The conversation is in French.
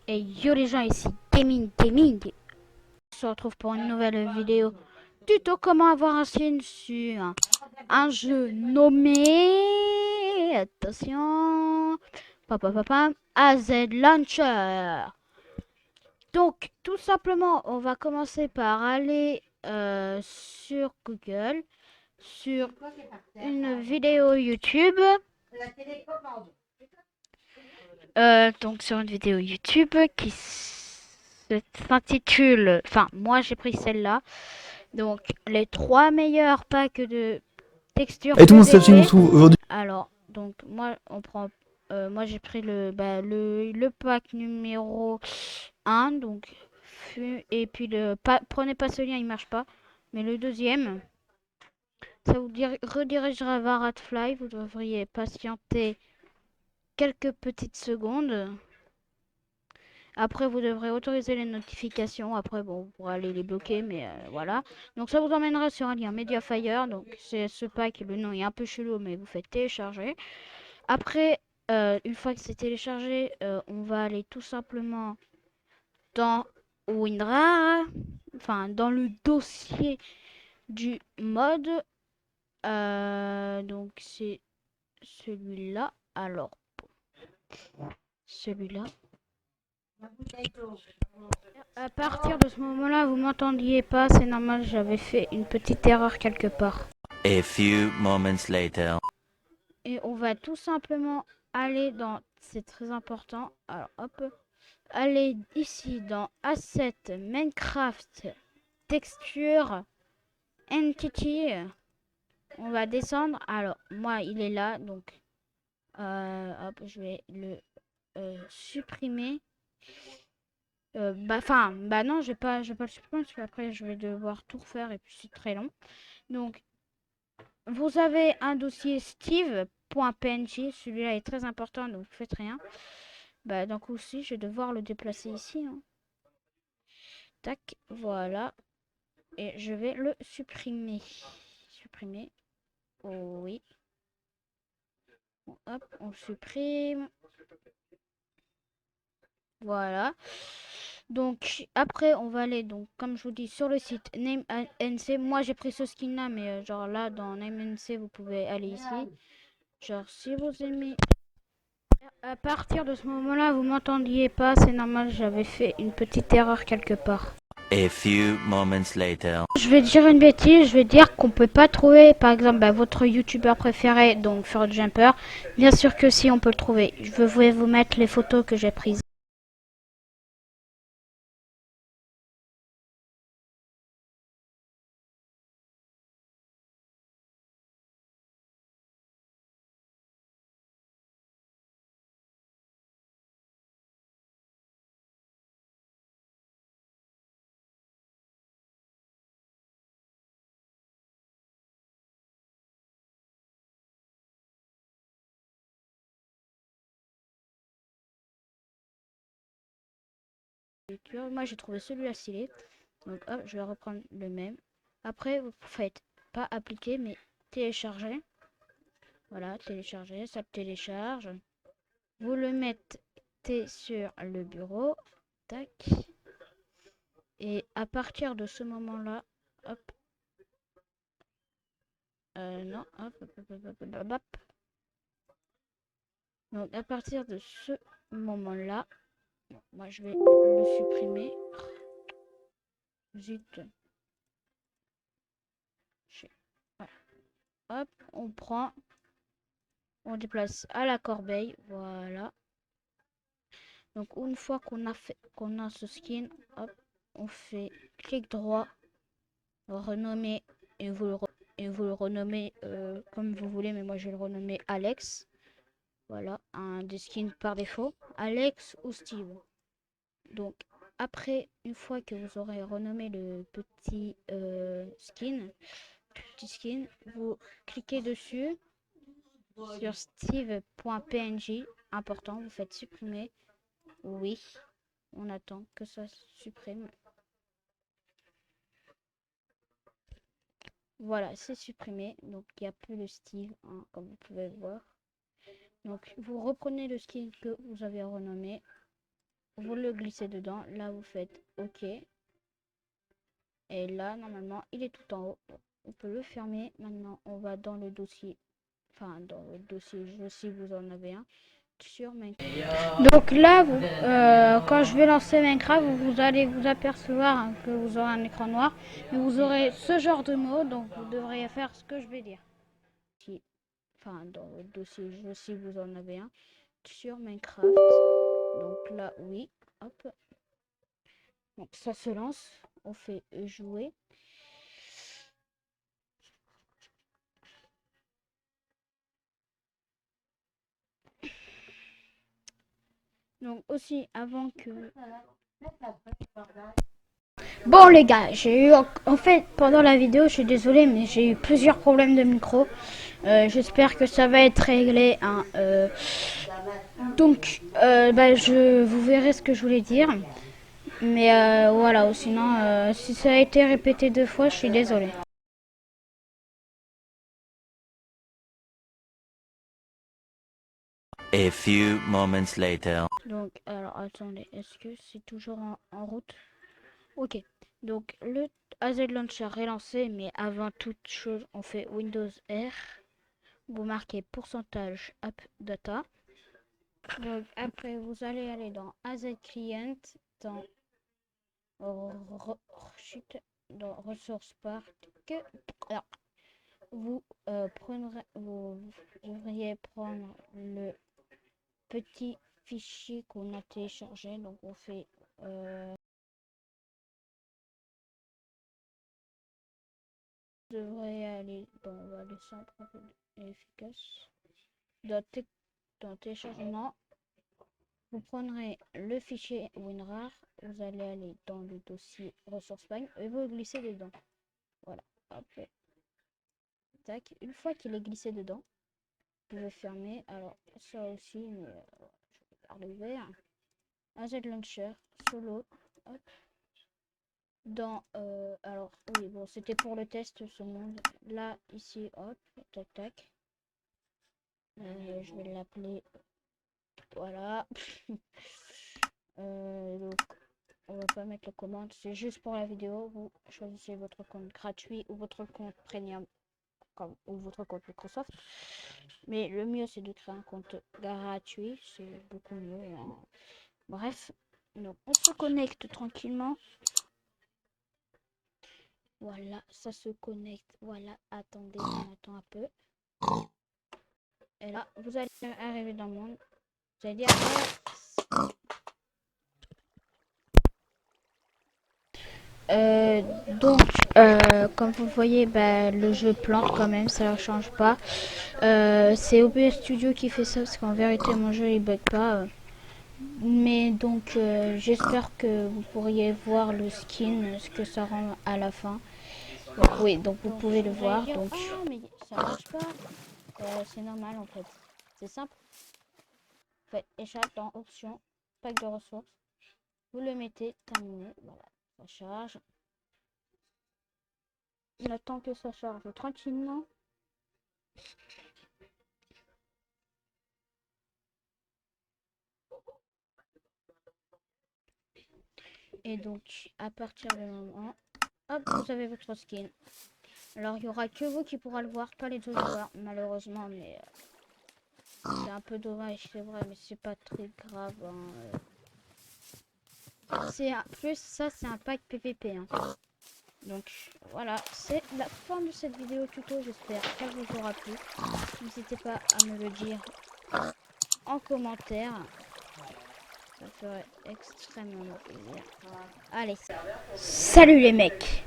Et yo les gens, ici Gaming. On se retrouve pour une nouvelle vidéo tuto comment avoir un skin sur un jeu nommé, attention, AZ Launcher. Donc tout simplement, on va commencer par aller sur Google, sur une vidéo YouTube. Donc sur une vidéo YouTube qui s'intitule, enfin moi j'ai pris celle-là, donc les 3 meilleurs packs de textures Et tout le monde s'abstient PVP. aujourd'hui. Alors donc moi on prend, moi j'ai pris le pack numéro 1, donc et puis prenez pas ce lien, il marche pas, mais le deuxième, ça vous redirigera vers Radfly. Vous devriez patienter quelques petites secondes. Après, vous devrez autoriser les notifications. Après, bon, vous pourrez aller les bloquer, mais voilà. Donc, ça vous emmènera sur un lien Mediafire. Donc, c'est ce pack. Le nom est un peu chelou, mais vous faites télécharger. Après, une fois que c'est téléchargé, on va aller tout simplement dans WinRAR. Enfin, dans le dossier du mode. Donc, c'est celui-là. Alors, celui-là. À partir de ce moment-là, vous m'entendiez pas, c'est normal, j'avais fait une petite erreur quelque part. A few moments later. Et on va tout simplement aller dans, c'est très important, alors hop, aller ici dans Asset, Minecraft, Texture, Entity. On va descendre, alors moi il est là, donc hop, je vais le supprimer. Bah non, je vais pas le supprimer parce qu'après je vais devoir tout refaire et puis c'est très long. Donc, vous avez un dossier steve.png, celui-là est très important, donc vous faites rien. Bah donc aussi, je vais devoir le déplacer ici, hein. Tac, voilà. Et je vais le supprimer. Supprimer. Oh, oui. Bon, hop, on le supprime. Voilà. Donc après on va aller, donc comme je vous dis, sur le site NameNC. Moi j'ai pris ce skin là, mais genre là dans NameNC vous pouvez aller ici. Genre si vous aimez. À partir de ce moment-là vous m'entendiez pas, c'est normal, j'avais fait une petite erreur quelque part. A few moments later. Je vais dire une bêtise, je vais dire qu'on peut pas trouver par exemple votre youtubeur préféré, donc Furry Jumper. Bien sûr que si, on peut le trouver. Je vais vous mettre les photos que j'ai prises. Moi j'ai trouvé celui-là stylé. Donc hop, je vais reprendre le même. Après vous faites pas appliquer mais télécharger. Voilà, télécharger, ça télécharge. Vous le mettez sur le bureau. Tac. Et à partir de ce moment-là, hop. Non, hop, hop. Donc à partir de ce moment-là, moi je vais le supprimer. Zut. Voilà. Hop, on prend, on déplace à la corbeille, voilà. Donc une fois qu'on a ce skin, hop, on fait clic droit, renommer, et vous le renommez comme vous voulez, mais moi je vais le renommer Alex. Voilà, un des skins par défaut, Alex ou Steve. Donc après, une fois que vous aurez renommé le petit skin, vous cliquez dessus sur steve.png. Important, vous faites supprimer. Oui, on attend que ça supprime. Voilà, c'est supprimé. Donc il n'y a plus le Steve, hein, comme vous pouvez le voir. Donc vous reprenez le skin que vous avez renommé. vous le glissez dedans. Là, vous faites OK. Et là, normalement, il est tout en haut. On peut le fermer. Maintenant, on va dans le dossier. Enfin, dans le dossier jeu si vous en avez un. Sur Minecraft. Donc là, quand je vais lancer Minecraft, vous allez vous apercevoir que vous aurez un écran noir. Mais vous aurez ce genre de mots. Donc vous devriez faire ce que je vais dire. Enfin, dans le dossier jeu si vous en avez un. Sur Minecraft. Donc là, oui. Hop. Donc ça se lance. On fait jouer. Donc aussi avant que... Bon les gars, j'ai eu en fait pendant la vidéo, je suis désolée mais j'ai eu plusieurs problèmes de micro. J'espère que ça va être réglé. Hein. Donc vous verrez ce que je voulais dire. Mais voilà, ou sinon si ça a été répété 2 fois, je suis désolée. A few moments later. Donc alors attendez, est-ce que c'est toujours en route? Ok, donc le AZ Launcher est lancé, mais avant toute chose, on fait Windows R. Vous marquez pourcentage app data. Donc après, vous allez aller dans AZ Client, dans, dans Ressources Park. Alors, vous devriez prendre le petit fichier qu'on a téléchargé. Donc on fait devrait aller dans les centres efficaces. Dans téléchargement, vous prendrez le fichier WinRAR, vous allez aller dans le dossier ressources pack et vous glissez dedans. Voilà, hop, tac. Une fois qu'il est glissé dedans, vous pouvez fermer. Alors ça aussi, mais je vais garder ouvert. AZ Launcher, solo, hop. Dans alors oui bon c'était pour le test ce monde là ici hop tac tac je vais l'appeler voilà. Donc on va pas mettre la commande, c'est juste pour la vidéo. Vous choisissez votre compte gratuit ou votre compte premium ou votre compte Microsoft, mais le mieux c'est de créer un compte gratuit, c'est beaucoup mieux hein. Bref, donc on se connecte tranquillement. Voilà, ça se connecte. Voilà, attendez, on attend un peu. Et là, vous allez arriver dans le monde. Vous allez dire... donc, comme vous voyez, le jeu plante quand même, ça ne change pas. C'est OBS Studio qui fait ça, parce qu'en vérité, mon jeu, il bug pas. Mais donc, j'espère que vous pourriez voir le skin, ce que ça rend à la fin. Donc, oui, donc vous pouvez le voir. Donc, oh, mais ça marche pas. C'est normal en fait. C'est simple. Faites échappe dans options, pack de ressources. Vous le mettez, terminé. Voilà, ça charge. On attend que ça charge tranquillement. Et donc, à partir du moment, hop, vous avez votre skin. Alors, il n'y aura que vous qui pourra le voir, pas les autres joueurs, malheureusement, mais c'est un peu dommage, c'est vrai, mais c'est pas très grave. Hein. Plus ça, c'est un pack PVP. Hein. Donc voilà, c'est la fin de cette vidéo tuto, j'espère qu'elle vous aura plu. N'hésitez pas à me le dire en commentaire. Ça ferait extrêmement plaisir. Allez, salut les mecs!